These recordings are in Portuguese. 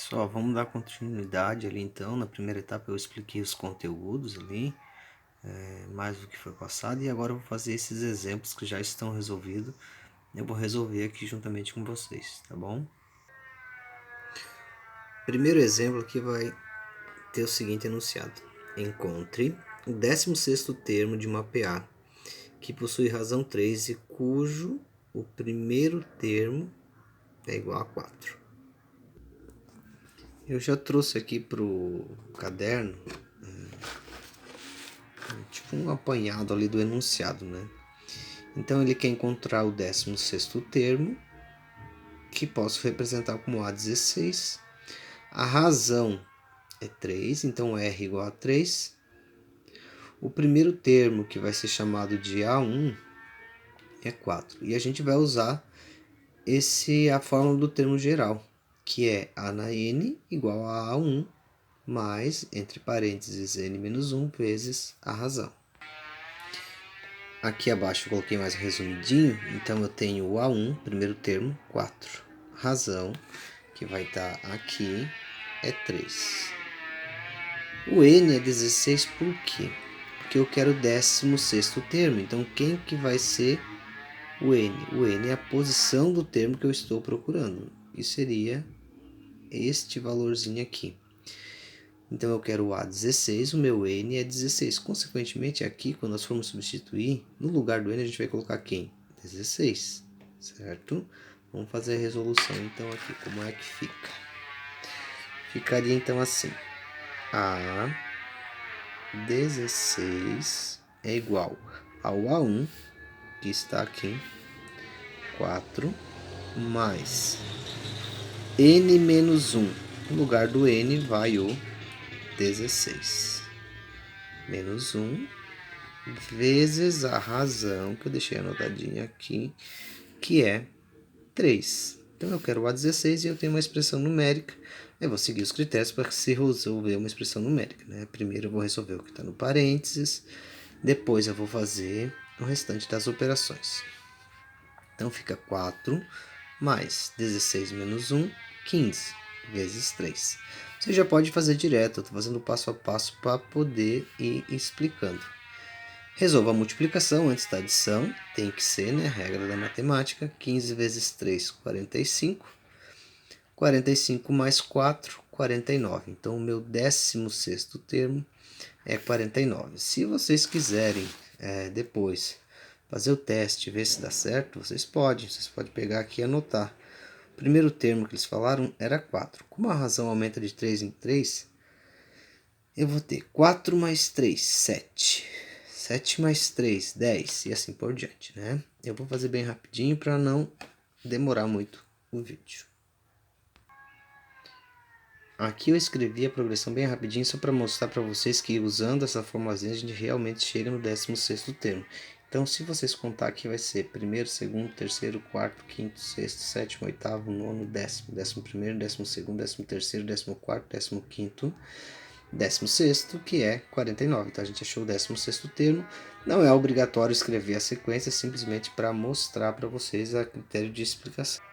Pessoal, vamos dar continuidade ali então. Na primeira etapa eu expliquei os conteúdos ali, mais do que foi passado, e agora eu vou fazer esses exemplos que já estão resolvidos. Eu vou resolver aqui juntamente com vocês, tá bom? Primeiro exemplo aqui vai ter o seguinte enunciado: encontre o 16º termo de uma PA que possui razão 3 e cujo o primeiro termo é igual a 4. Eu já trouxe aqui para o caderno tipo um apanhado ali do enunciado, né? Então ele quer encontrar o 16º termo, que posso representar como A16. A razão é 3, então R igual a 3. O primeiro termo, que vai ser chamado de A1, é 4. E a gente vai usar a fórmula do termo geral, que é A na N igual a A1 mais, entre parênteses, N menos 1 vezes a razão. Aqui abaixo eu coloquei mais resumidinho, então eu tenho o A1, primeiro termo, 4. Razão, que vai estar aqui, é 3. O N é 16 por quê? Porque eu quero o 16º termo, então quem que vai ser o N? O N é a posição do termo que eu estou procurando, e seria este valorzinho aqui. Então eu quero o A16, o meu N é 16. Consequentemente, aqui, quando nós formos substituir, no lugar do N a gente vai colocar quem? 16, certo? Vamos fazer a resolução então aqui, como é que fica? Ficaria então assim: A16 é igual ao A1, que está aqui, 4, mais N menos 1. No lugar do N vai o 16. Menos 1 vezes a razão, que eu deixei anotadinha aqui, que é 3. Então eu quero o A16 e eu tenho uma expressão numérica. Eu vou seguir os critérios para se resolver uma expressão numérica, né? Primeiro eu vou resolver o que está no parênteses, depois eu vou fazer o restante das operações. Então fica 4 mais 16 menos 1, 15 vezes 3. Você já pode fazer direto, eu estou fazendo passo a passo para poder ir explicando. Resolva a multiplicação antes da adição, tem que ser, né? Regra da matemática. 15 vezes 3, 45. 45 mais 4, 49. Então, o meu 16º termo é 49. Se vocês quiserem depois fazer o teste e ver se dá certo, vocês podem pegar aqui e anotar. O primeiro termo que eles falaram era 4. Como a razão aumenta de 3 em 3, eu vou ter 4 mais 3, 7. 7 mais 3, 10 e assim por diante, né? Eu vou fazer bem rapidinho para não demorar muito o vídeo. Aqui eu escrevi a progressão bem rapidinho só para mostrar para vocês que usando essa formulazinha a gente realmente chega no 16º termo. Então, se vocês contar aqui, vai ser primeiro, segundo, terceiro, quarto, quinto, sexto, sétimo, oitavo, nono, décimo, 11º, 12º, 13º, 14º, 15º, 16º, que é 49. Então a gente achou o 16º termo. Não é obrigatório escrever a sequência, simplesmente para mostrar para vocês a critério de explicação.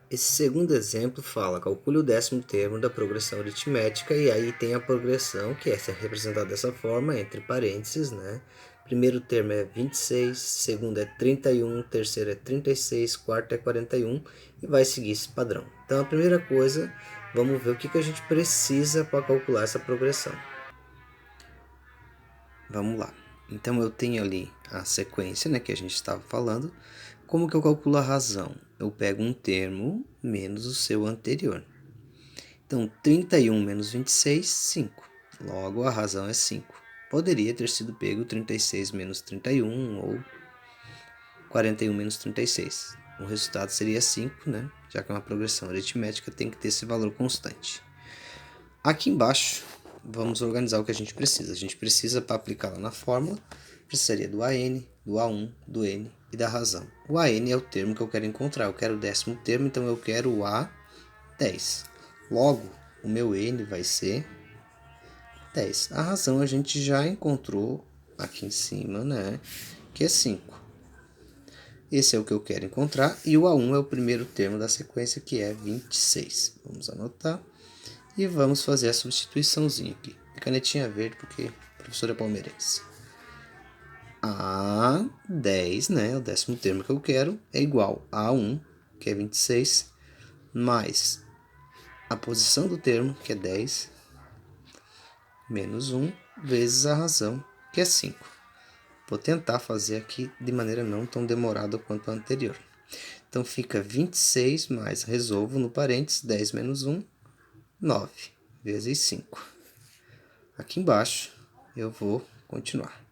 Esse segundo exemplo fala: calcule o 10º termo da progressão aritmética, e aí tem a progressão que é representada dessa forma, entre parênteses, né? Primeiro termo é 26, segundo é 31, terceiro é 36, quarto é 41 e vai seguir esse padrão. Então a primeira coisa, vamos ver o que a gente precisa para calcular essa progressão. Vamos lá. Então eu tenho ali a sequência, né, que a gente estava falando. Como que eu calculo a razão? Eu pego um termo menos o seu anterior. Então 31 menos 26, 5. Logo a razão é 5. Poderia ter sido pego 36 menos 31 ou 41 menos 36. O resultado seria 5, né? Já que é uma progressão aritmética, tem que ter esse valor constante. Aqui embaixo, vamos organizar o que a gente precisa. A gente precisa, para aplicar lá na fórmula, precisaria do AN, do A1, do N e da razão. O AN é o termo que eu quero encontrar. Eu quero o 10º termo, então eu quero o A10. Logo, o meu N vai ser 10. A razão a gente já encontrou aqui em cima, né? Que é 5. Esse é o que eu quero encontrar. E o A1 é o primeiro termo da sequência, que é 26. Vamos anotar. E vamos fazer a substituiçãozinha aqui. Canetinha verde, porque a professora é palmeirense. A10, né, o 10º termo que eu quero, é igual a A1, que é 26, mais a posição do termo, que é 10, menos 1, vezes a razão, que é 5. Vou tentar fazer aqui de maneira não tão demorada quanto a anterior. Então, fica 26 mais, resolvo no parênteses, 10 menos 1, 9, vezes 5. Aqui embaixo, eu vou continuar.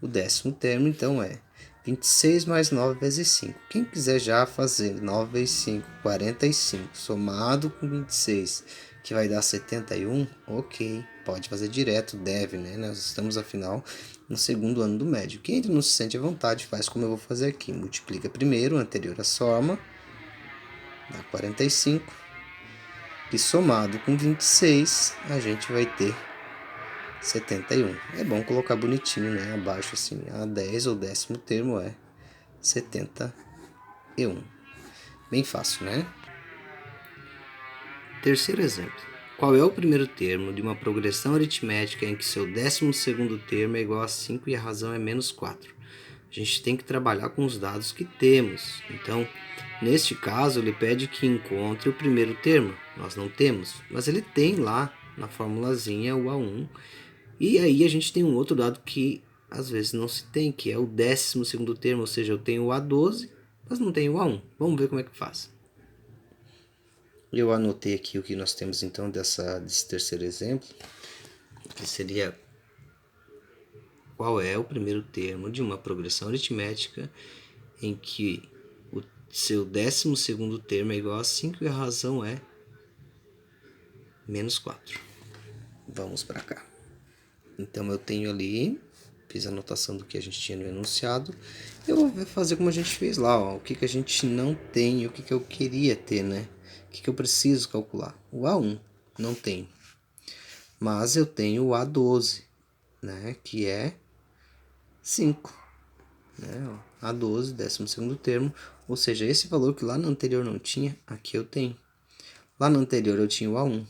O 10º termo, então, é 26 mais 9 vezes 5. Quem quiser já fazer 9 vezes 5, 45, somado com 26, que vai dar 71, ok. Pode fazer direto, deve, né? Nós estamos, afinal, no segundo ano do médio. Quem ainda não se sente à vontade, faz como eu vou fazer aqui. Multiplica primeiro, anterior à soma, dá 45. E somado com 26, a gente vai ter 71. É bom colocar bonitinho, né? Abaixo assim, A10 ou 10º termo é 71. Bem fácil, né? Terceiro exemplo. Qual é o primeiro termo de uma progressão aritmética em que seu 12º termo é igual a 5 e a razão é menos 4? A gente tem que trabalhar com os dados que temos. Então, neste caso, ele pede que encontre o primeiro termo. Nós não temos, mas ele tem lá na formulazinha o A1. E aí a gente tem um outro dado que às vezes não se tem, que é o 12º termo, ou seja, eu tenho o A12, mas não tenho o A1. Vamos ver como é que faz. Eu anotei aqui o que nós temos então desse terceiro exemplo, que seria qual é o primeiro termo de uma progressão aritmética em que o seu 12º termo é igual a 5 e a razão é menos 4. Vamos para cá. Então eu tenho ali, fiz a anotação do que a gente tinha no enunciado. Eu vou fazer como a gente fez lá, ó, o que a gente não tem e o que eu queria ter, né? O que eu preciso calcular? O A1 não tem, mas eu tenho o A12, né? Que é 5, né? A12, 12º termo, ou seja, esse valor que lá no anterior não tinha, aqui eu tenho. Lá no anterior eu tinha o A1,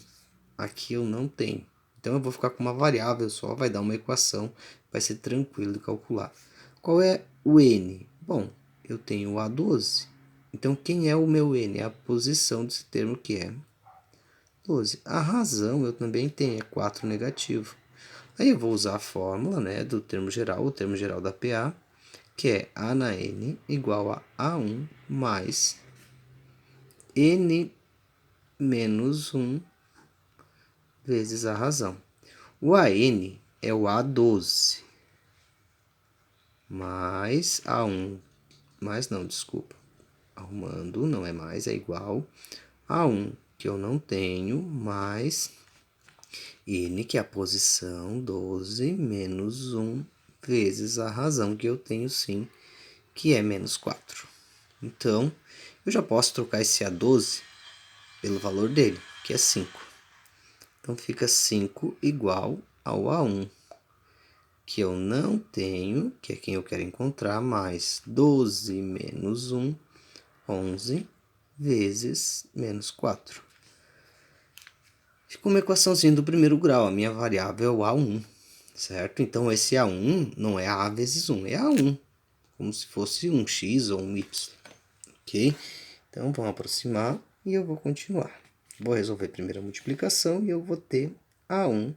aqui eu não tenho. Então eu vou ficar com uma variável só, vai dar uma equação, vai ser tranquilo de calcular. Qual é o N? Bom, eu tenho o A12. Então quem é o meu N? É a posição desse termo, que é 12. A razão eu também tenho, é 4 negativo. Aí eu vou usar a fórmula, né, do termo geral, o termo geral da PA, que é A na N igual a A1 mais N menos 1 vezes a razão. O AN é o A12 mais A1, mais não, desculpa, arrumando, não é mais, é igual a 1, que eu não tenho, mais N, que é a posição, 12, menos 1, vezes a razão, que eu tenho sim, que é menos 4. Então, eu já posso trocar esse A12 pelo valor dele, que é 5. Então, fica 5 igual ao A1, que eu não tenho, que é quem eu quero encontrar, mais 12 menos 1, 11, vezes menos 4. Ficou uma equaçãozinha do primeiro grau, a minha variável é o A1, certo? Então, esse A1 não é A vezes 1, é A1, como se fosse um X ou um Y, ok? Então, vamos aproximar e eu vou continuar. Vou resolver primeiro a multiplicação e eu vou ter A1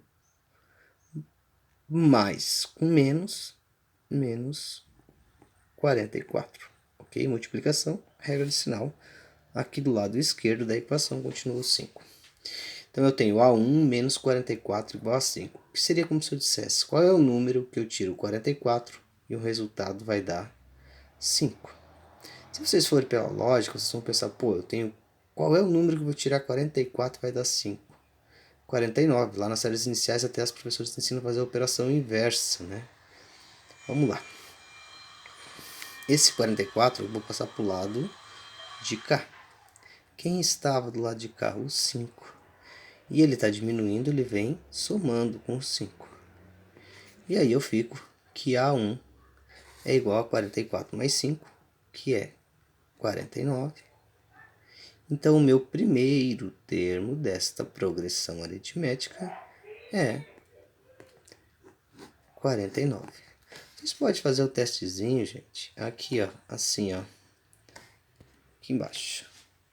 mais com menos 44, ok? Multiplicação, regra de sinal. Aqui do lado esquerdo da equação continua 5. Então, eu tenho A1 menos 44 igual a 5. Que seria como se eu dissesse, qual é o número que eu tiro 44 e o resultado vai dar 5. Se vocês forem pela lógica, vocês vão pensar, pô, eu tenho, qual é o número que eu vou tirar 44 e vai dar 5? 49. Lá nas séries iniciais até as professoras ensinam a fazer a operação inversa, né? Vamos lá. Esse 44 eu vou passar para o lado de cá. Quem estava do lado de cá? O 5. E ele está diminuindo, ele vem somando com o 5. E aí eu fico que A1 é igual a 44 mais 5, que é 49. Então, o meu primeiro termo desta progressão aritmética é 49. Vocês podem fazer o testezinho, gente, aqui, ó, assim, ó, aqui embaixo.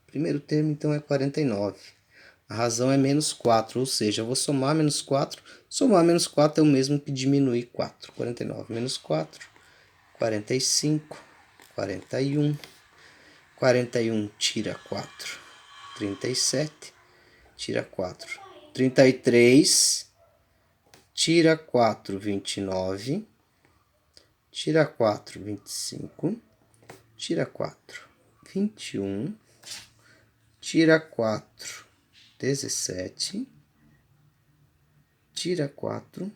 Primeiro termo, então, é 49. A razão é menos 4, ou seja, eu vou somar menos 4. Somar menos 4 é o mesmo que diminuir 4. 49 menos 4, 45, 41. 41 tira 4, 37. Tira 4, 33. Tira 4, 29. Tira 4, 25. Tira 4, 21. Tira 4, 17. Tira 4.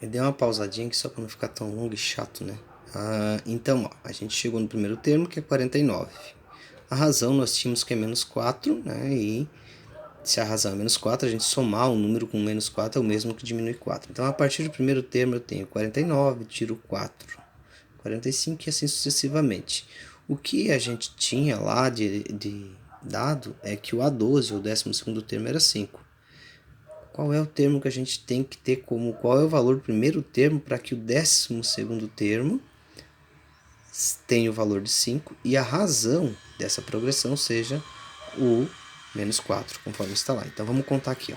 Eu dei uma pausadinha aqui só para não ficar tão longo e chato, né? Então, ó, a gente chegou no primeiro termo, que é 49. A razão nós tínhamos que é menos 4, né? E se a razão é menos 4, a gente somar um número com menos 4 é o mesmo que diminuir 4. Então, a partir do primeiro termo, eu tenho 49, tiro 4, 45 e assim sucessivamente. O que a gente tinha lá de dado é que o A12, o 12º termo, era 5. Qual é o termo que a gente tem que ter como... Qual é o valor do primeiro termo para que o 12º termo tenha o valor de 5 e a razão dessa progressão seja o menos 4, conforme está lá. Então, vamos contar aqui, ó.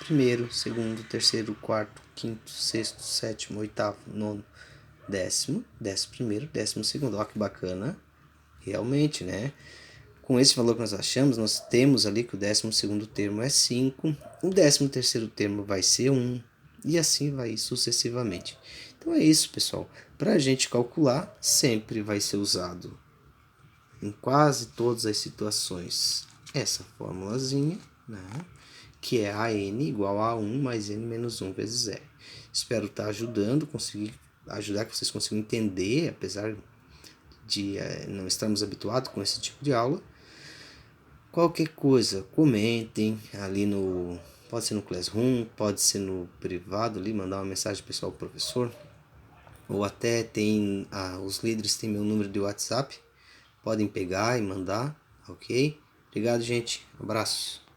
Primeiro, segundo, terceiro, quarto, quinto, sexto, sétimo, oitavo, nono, 10º, 11º, 12º. Olha que bacana. Realmente, né? Com esse valor que nós achamos, nós temos ali que o 12º termo é 5, o 13º termo vai ser 1, e assim vai sucessivamente. Então é isso, pessoal. Para a gente calcular, sempre vai ser usado em quase todas as situações essa formulazinha, né? Que é AN igual a 1 mais N menos 1 vezes R. Espero estar ajudando, conseguir ajudar que vocês consigam entender, apesar de não estarmos habituados com esse tipo de aula. Qualquer coisa, comentem ali no... Pode ser no Classroom, pode ser no privado ali, mandar uma mensagem pessoal pro professor. Ou até tem... os líderes têm meu número de WhatsApp. Podem pegar e mandar, ok? Obrigado, gente. Abraço.